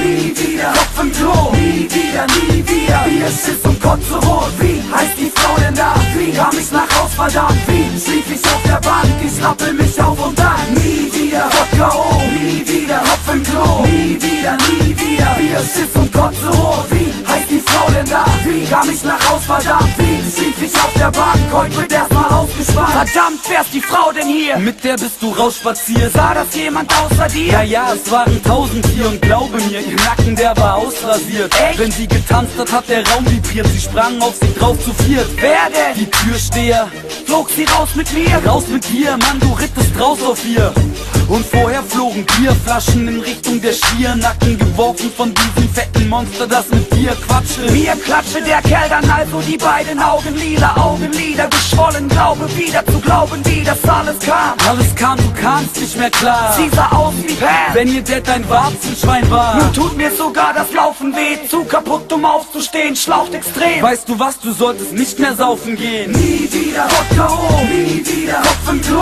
nie wieder. Kopf im Klo, nie wieder, nie wieder. Bier, Schiss und Kotze rot. Wie heißt die Frau denn da? Wie kam ich nach Haus, verdammt? Wie schlief ich auf der Bank? Ich rappel mich auf und dann nie wieder. Wodka, oh, nie wieder. Kopf im Klo, nie wieder, nie wieder. Bier, Schiss und Kotze rot. Wie heißt die Frau denn da? Wie kam ich nach Haus, verdammt? Wie schlief ich auf der Bank? Heute wird erstmal ausgespannt. Verdammt, wer ist die Frau denn hier? Mit der bist du rausspaziert. Sah das jemand außer dir? Ja, ja, es waren 1000 hier und glaube mir, ihr Nacken, der war ausrasiert. Echt? Wenn sie getanzt hat, hat der Raum vibriert. Sie sprangen auf sich drauf zu viert. Wer denn? Die Türsteher, Flog sie raus mit mir? raus mit dir, Mann, du rittest raus auf ihr. Und vorher flogen Bierflaschen in Richtung der Stiernacken, geworfen von diesem fetten Monster, das mit dir quatschte. Mir klatschte der Kerl dann also die beiden Augenlider, Augenlider geschwollen, glaube wieder zu glauben, wie das alles kam. Alles kam, du kamst nicht mehr klar. Sie sah aus wie Pam. Wenn ihr Dad ein Warzenschwein war. Nun tut mir sogar das Laufen weh, zu kaputt um aufzustehen, schlaucht extrem. Weißt du was, du solltest nicht mehr saufen gehen. Nie wieder, Wodka, oh, nie wieder, Kopf im Klo.